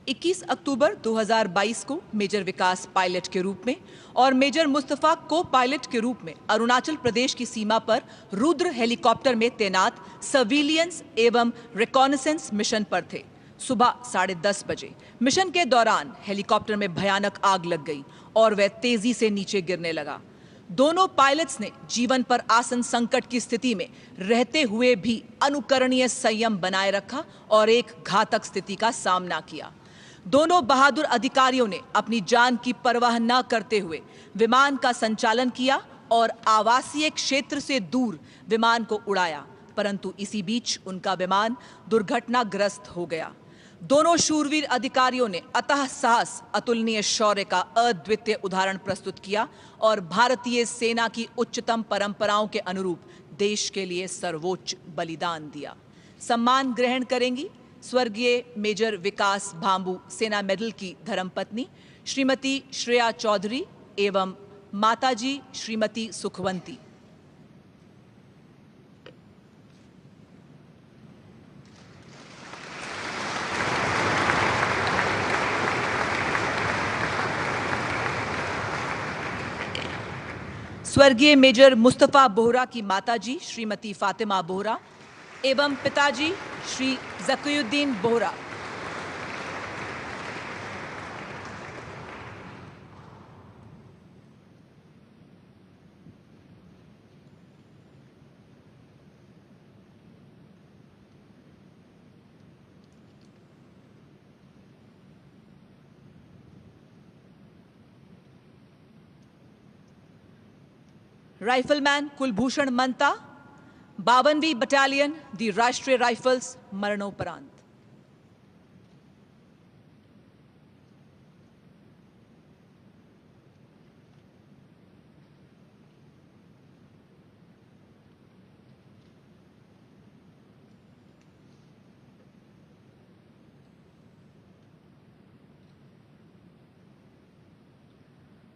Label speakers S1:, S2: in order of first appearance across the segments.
S1: 21 अक्टूबर 2022 को मेजर विकास पायलट के रूप में और मेजर मुस्तफा को पायलट के रूप में अरुणाचल प्रदेश की सीमा पर रुद्र हेलीकॉप्टर में तैनात सर्विलियंस एवं रिकॉनेसेंस मिशन पर थे। सुबह 10:30 बजे मिशन के दौरान हेलीकॉप्टर में भयानक आग लग गई और वह तेजी से नीचे गिरने लगा। दोनों पायलट्स ने जीवन पर आसन संकट की स्थिति में रहते हुए भी अनुकरणीय संयम बनाए रखा और एक घातक स्थिति का सामना किया। दोनों बहादुर अधिकारियों ने अपनी जान की परवाह न करते हुए विमान का संचालन किया और आवासीय क्षेत्र से दूर विमान को उड़ाया, परंतु इसी बीच उनका विमान दुर्घटनाग्रस्त हो गया। दोनों शूरवीर अधिकारियों ने अतः साहस, अतुलनीय शौर्य का अद्वितीय उदाहरण प्रस्तुत किया और भारतीय सेना की उच्चतम परंपराओं के अनुरूप देश के लिए सर्वोच्च बलिदान दिया। सम्मान ग्रहण करेंगी स्वर्गीय मेजर विकास भांबू सेना मेडल की धर्मपत्नी श्रीमती श्रेया चौधरी एवं माताजी श्रीमती सुखवंती। स्वर्गीय मेजर मुस्तफा बोहरा की माताजी श्रीमती फातिमा बोहरा एवं पिताजी श्री जकीउद्दीन बोहरा। राइफलमैन कुलभूषण मंता 52वीं बटालियन दी राष्ट्रीय राइफल्स मरणोपरांत।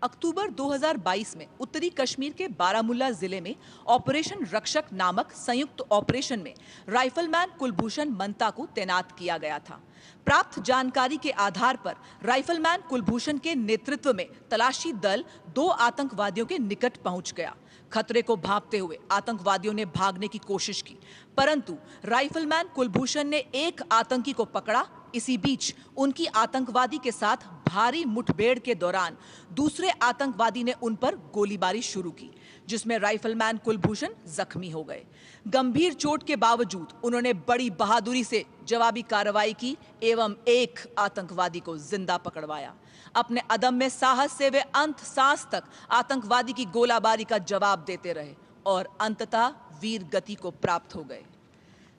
S1: अक्टूबर 2022 में उत्तरी कश्मीर के बारामुल्ला जिले में ऑपरेशन रक्षक नामक संयुक्त ऑपरेशन में राइफलमैन कुलभूषण मंता को तैनात किया गया था। प्राप्त जानकारी के आधार पर राइफलमैन कुलभूषण के नेतृत्व में तलाशी दल 2 आतंकवादियों के निकट पहुंच गया। खतरे को भांपते हुए आतंकवादियों ने भागने की कोशिश की, परंतु राइफलमैन कुलभूषण ने एक आतंकी को पकड़ा। इसी बीच उनकी आतंकवादी के साथ भारी मुठभेड़ के दौरान दूसरे आतंकवादी ने उन पर गोलीबारी शुरू की, जिसमें राइफलमैन कुलभूषण जख्मी हो गए। गंभीर चोट के बावजूद उन्होंने बड़ी बहादुरी से जवाबी कार्रवाई की एवं एक आतंकवादी को जिंदा पकड़वाया। अपने अदम्य साहस से वे अंत सांस तक आतंकवादी की गोलाबारी का जवाब देते रहे और अंततः वीर गति को प्राप्त हो गए।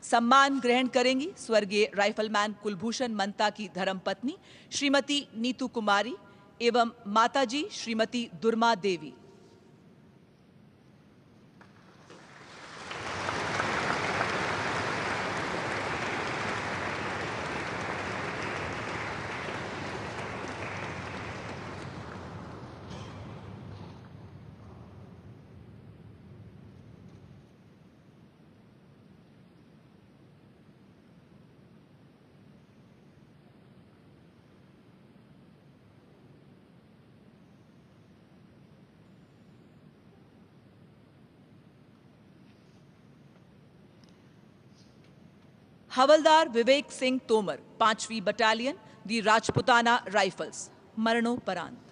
S1: सम्मान ग्रहण करेंगी स्वर्गीय राइफलमैन कुलभूषण मंता की धर्मपत्नी श्रीमती नीतू कुमारी एवं माताजी श्रीमती दुर्मा देवी। हवलदार विवेक सिंह तोमर 5वीं बटालियन दी राजपुताना राइफल्स मरणोपरांत।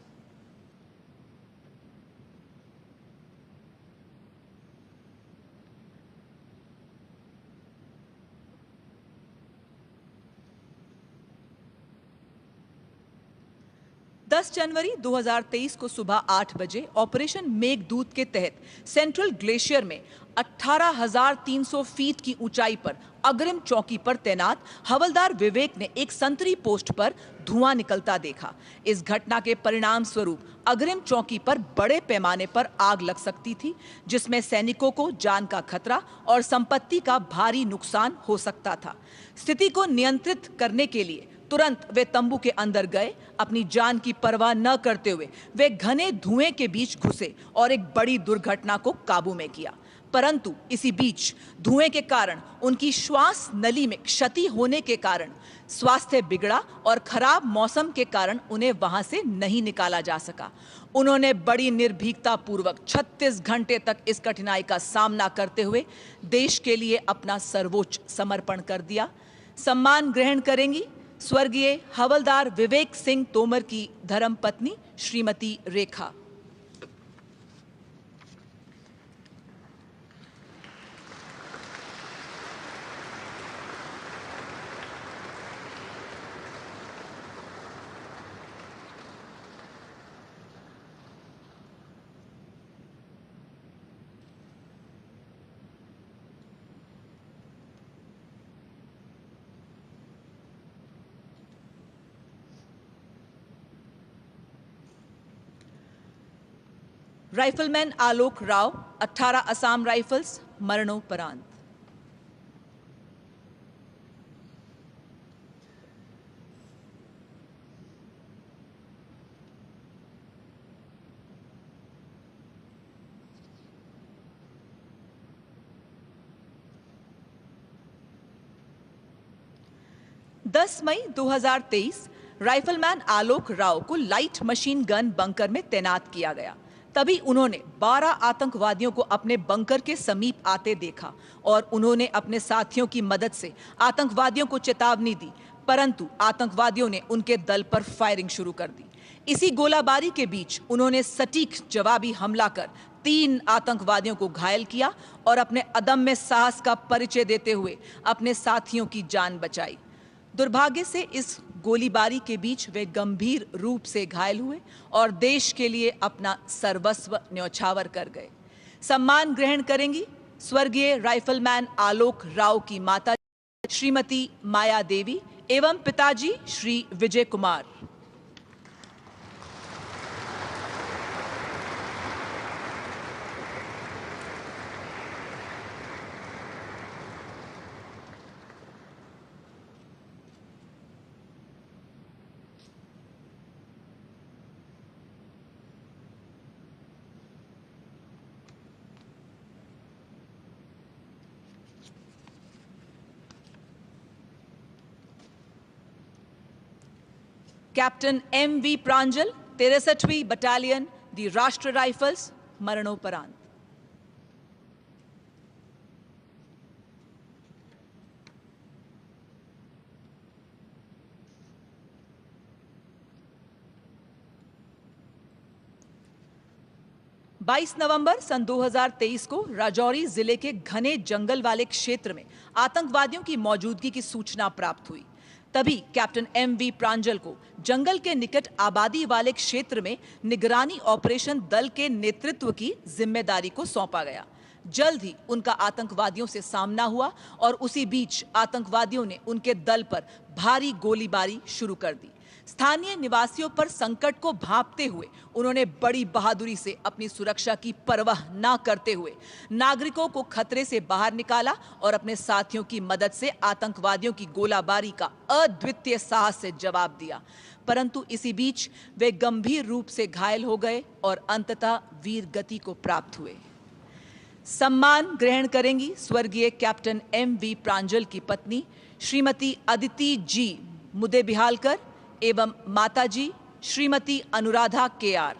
S1: जनवरी 2023 को सुबह 8 बजे ऑपरेशन मेघदूत के तहत सेंट्रल ग्लेशियर में 18,300 फीट की ऊंचाई पर अग्रिम चौकी पर तैनात हवलदार विवेक ने एक संतरी पोस्ट पर धुआं निकलता देखा। इस घटना के परिणाम स्वरूप अग्रिम चौकी पर बड़े पैमाने पर आग लग सकती थी, जिसमें सैनिकों को जान का खतरा और संपत्ति का भारी नुकसान हो सकता था। स्थिति को नियंत्रित करने के लिए तुरंत वे तंबू के अंदर गए। अपनी जान की परवाह न करते हुए वे घने धुएं के बीच घुसे और एक बड़ी दुर्घटना को काबू में किया। परंतु इसी बीच धुएं के कारण उनकी श्वास नली में क्षति होने के कारण स्वास्थ्य बिगड़ा और खराब मौसम के कारण उन्हें वहां से नहीं निकाला जा सका। उन्होंने बड़ी निर्भीकता पूर्वक 36 घंटे तक इस कठिनाई का सामना करते हुए देश के लिए अपना सर्वोच्च समर्पण कर दिया। सम्मान ग्रहण करेंगी स्वर्गीय हवलदार विवेक सिंह तोमर की धर्मपत्नी श्रीमती रेखा। राइफलमैन आलोक राव 18 असम राइफल्स मरणोपरांत। दस मई 2023 राइफलमैन आलोक राव को लाइट मशीन गन बंकर में तैनात किया गया। तभी उन्होंने 12 आतंकवादियों को अपने बंकर के समीप आते देखा और उन्होंने अपने साथियों की मदद से आतंकवादियों को चेतावनी दी, परंतु आतंकवादियों ने उनके दल पर फायरिंग शुरू कर दी। इसी गोलाबारी के बीच उन्होंने सटीक जवाबी हमला कर 3 आतंकवादियों को घायल किया और अपने अदम्य साहस का परिचय देते हुए अपने साथियों की जान बचाई। दुर्भाग्य से इस गोलीबारी के बीच वे गंभीर रूप से घायल हुए और देश के लिए अपना सर्वस्व न्यौछावर कर गए। सम्मान ग्रहण करेंगी स्वर्गीय राइफलमैन आलोक राव की माता श्रीमती माया देवी एवं पिताजी श्री विजय कुमार। Captain M.V. प्रांजल 63वीं बटालियन दी राष्ट्र राइफल्स मरणोपरांत। बाईस नवंबर सन 2023 को राजौरी जिले के घने जंगल वाले क्षेत्र में आतंकवादियों की मौजूदगी की सूचना प्राप्त हुई। तभी कैप्टन M.V. प्रांजल को जंगल के निकट आबादी वाले क्षेत्र में निगरानी ऑपरेशन दल के नेतृत्व की जिम्मेदारी को सौंपा गया। जल्द ही उनका आतंकवादियों से सामना हुआ और उसी बीच आतंकवादियों ने उनके दल पर भारी गोलीबारी शुरू कर दी। स्थानीय निवासियों पर संकट को भांपते हुए उन्होंने बड़ी बहादुरी से अपनी सुरक्षा की परवाह न करते हुए नागरिकों को खतरे से बाहर निकाला और अपने साथियों की मदद से आतंकवादियों की गोलाबारी का अद्वितीय साहस से जवाब दिया। परंतु इसी बीच वे गंभीर रूप से घायल हो गए और अंततः वीर गति को प्राप्त हुए। सम्मान ग्रहण करेंगी स्वर्गीय कैप्टन M.V. प्रांजल की पत्नी श्रीमती अदिति जी मुदेबिहालकर एवं माताजी श्रीमती अनुराधा KR।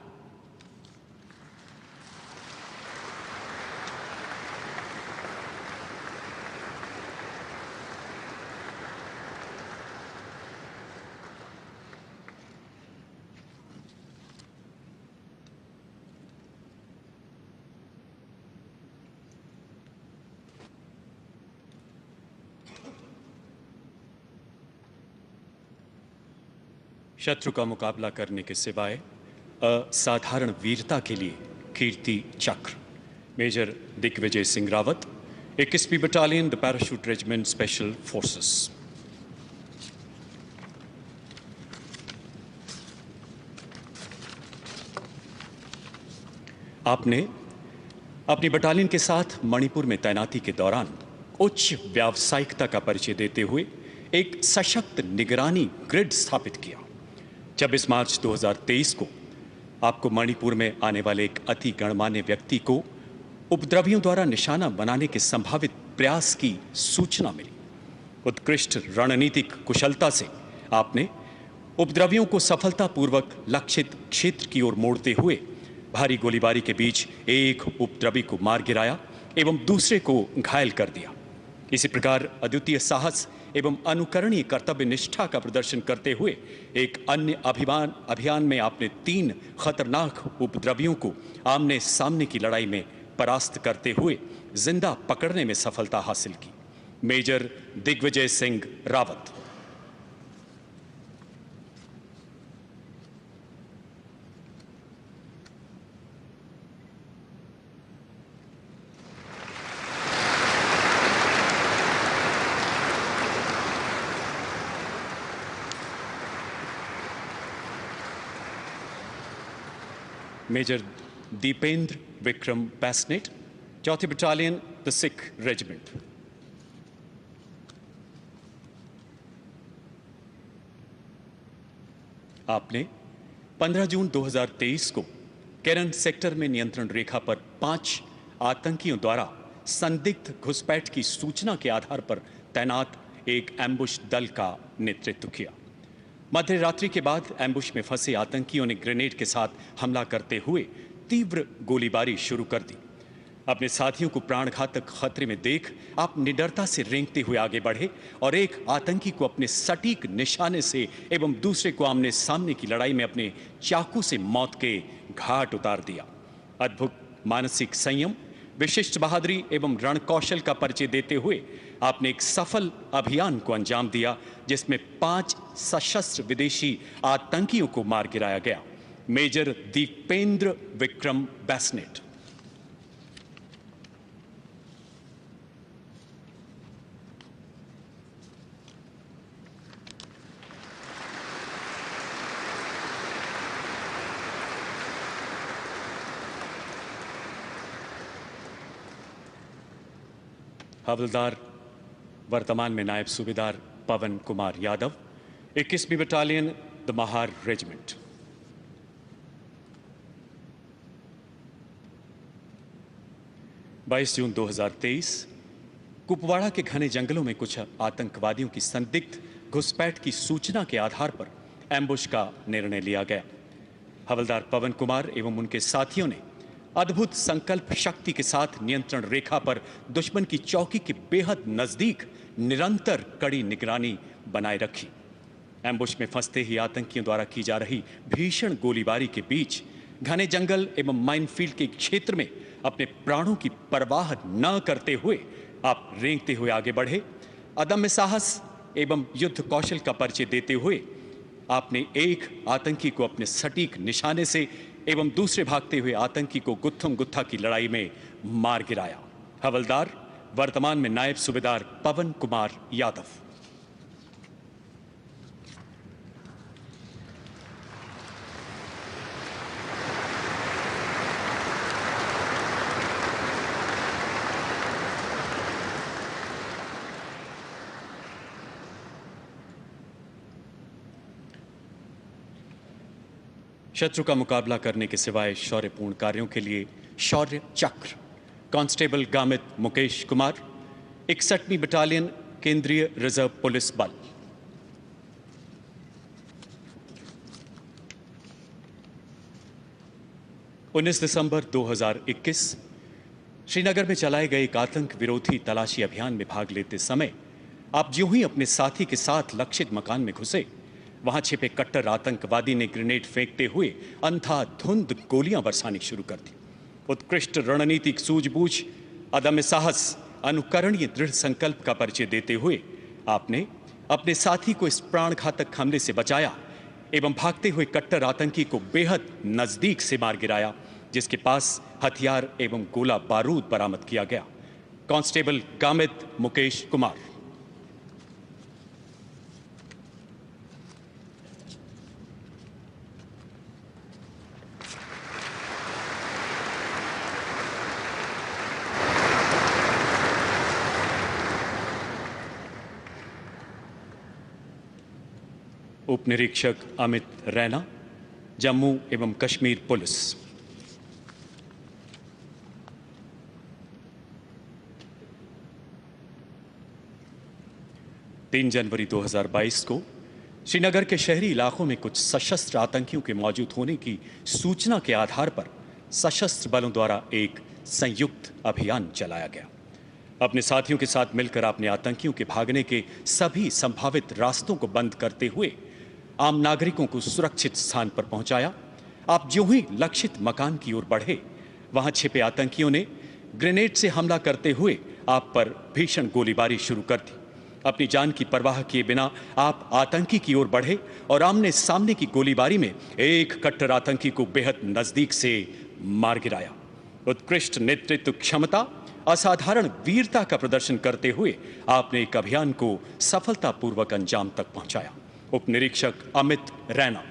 S2: शत्रु का मुकाबला करने के सिवाय असाधारण वीरता के लिए कीर्ति चक्र मेजर दिग्विजय सिंह रावत 21वीं battalion the parachute regiment special forces. आपने अपनी बटालियन के साथ मणिपुर में तैनाती के दौरान उच्च व्यावसायिकता का परिचय देते हुए एक सशक्त निगरानी ग्रिड स्थापित किया। 26 मार्च 2023 को आपको मणिपुर में आने वाले एक अति गणमान्य व्यक्ति को उपद्रवियों द्वारा निशाना बनाने के संभावित प्रयास की सूचना मिली। उत्कृष्ट रणनीतिक कुशलता से आपने उपद्रवियों को सफलतापूर्वक लक्षित क्षेत्र की ओर मोड़ते हुए भारी गोलीबारी के बीच एक उपद्रवी को मार गिराया एवं दूसरे को घायल कर दिया। इसी प्रकार अद्वितीय साहस एवं अनुकरणीय कर्तव्य निष्ठा का प्रदर्शन करते हुए एक अन्य अभियान में आपने 3 खतरनाक उपद्रवियों को आमने सामने की लड़ाई में परास्त करते हुए जिंदा पकड़ने में सफलता हासिल की। Major Digvijay Singh Rawat. Major Dipendra Vikram Basnet, 4th battalion, the Sikh regiment. आपने 15 जून 2023 को केरन सेक्टर में नियंत्रण रेखा पर 5 आतंकियों द्वारा संदिग्ध घुसपैठ की सूचना के आधार पर तैनात एक एम्बुश दल का नेतृत्व किया। मध्य रात्रि के बाद एम्बुश में फंसे आतंकियों ने ग्रेनेड के साथ हमला करते हुए तीव्र गोलीबारी शुरू कर दी। अपने साथियों को प्राणघातक खतरे में देख आप निडरता से रेंगते हुए आगे बढ़े और एक आतंकी को अपने सटीक निशाने से एवं दूसरे को आमने सामने की लड़ाई में अपने चाकू से मौत के घाट उतार दिया। अद्भुत मानसिक संयम, विशिष्ट बहादुरी एवं रणकौशल का परिचय देते हुए आपने एक सफल अभियान को अंजाम दिया जिसमें 5 सशस्त्र विदेशी आतंकियों को मार गिराया गया। मेजर दीपेंद्र विक्रम बैसनेट। हवलदार वर्तमान में नायब सूबेदार पवन कुमार यादव, 21वीं बटालियन, द महार रेजिमेंट। बाईस जून 2023 कुपवाड़ा के घने जंगलों में कुछ आतंकवादियों की संदिग्ध घुसपैठ की सूचना के आधार पर एम्बुश का निर्णय लिया गया। हवलदार पवन कुमार एवं उनके साथियों ने अद्भुत संकल्प शक्ति के साथ नियंत्रण रेखा पर दुश्मन की चौकी के बेहद नजदीक निरंतर कड़ी निगरानी बनाए रखी। एम्बुश में फंसते ही आतंकियों द्वारा की जा रही भीषण गोलीबारी के बीच घने जंगल एवं माइनफील्ड के क्षेत्र में अपने प्राणों की परवाह न करते हुए आप रेंगते हुए आगे बढ़े। अदम्य साहस एवं युद्ध कौशल का परिचय देते हुए आपने एक आतंकी को अपने सटीक निशाने से एवं दूसरे भागते हुए आतंकी को गुत्थम गुत्था की लड़ाई में मार गिराया। हवलदार वर्तमान में नायब सूबेदार पवन कुमार यादव। शत्रु का मुकाबला करने के सिवाय शौर्यपूर्ण कार्यों के लिए शौर्य चक्र, कांस्टेबल गामित मुकेश कुमार, 61वीं बटालियन, केंद्रीय रिजर्व पुलिस बल। उन्नीस दिसंबर 2021 श्रीनगर में चलाए गए एक आतंक विरोधी तलाशी अभियान में भाग लेते समय आप ज्यों ही अपने साथी के साथ लक्षित मकान में घुसे, वहां छिपे कट्टर आतंकवादी ने ग्रेनेड फेंकते हुए अंधाधुंध गोलियां बरसानी शुरू कर दी। उत्कृष्ट रणनीतिक सूझबूझ, अदम्य साहस, अनुकरणीय दृढ़ संकल्प का परिचय देते हुए आपने अपने साथी को इस प्राणघातक हमले से बचाया एवं भागते हुए कट्टर आतंकी को बेहद नजदीक से मार गिराया, जिसके पास हथियार एवं गोला बारूद बरामद किया गया। कांस्टेबल गामित मुकेश कुमार। उप निरीक्षक अमित रैना, जम्मू एवं कश्मीर पुलिस। 3 जनवरी 2022 को श्रीनगर के शहरी इलाकों में कुछ सशस्त्र आतंकियों के मौजूद होने की सूचना के आधार पर सशस्त्र बलों द्वारा एक संयुक्त अभियान चलाया गया। अपने साथियों के साथ मिलकर आपने आतंकियों के भागने के सभी संभावित रास्तों को बंद करते हुए आम नागरिकों को सुरक्षित स्थान पर पहुंचाया। आप ज्यों ही लक्षित मकान की ओर बढ़े, वहां छिपे आतंकियों ने ग्रेनेड से हमला करते हुए आप पर भीषण गोलीबारी शुरू कर दी। अपनी जान की परवाह किए बिना आप आतंकी की ओर बढ़े और आमने सामने की गोलीबारी में एक कट्टर आतंकी को बेहद नजदीक से मार गिराया। उत्कृष्ट नेतृत्व क्षमता, असाधारण वीरता का प्रदर्शन करते हुए आपने एक अभियान को सफलतापूर्वक अंजाम तक पहुंचाया। उप निरीक्षक अमित रैना।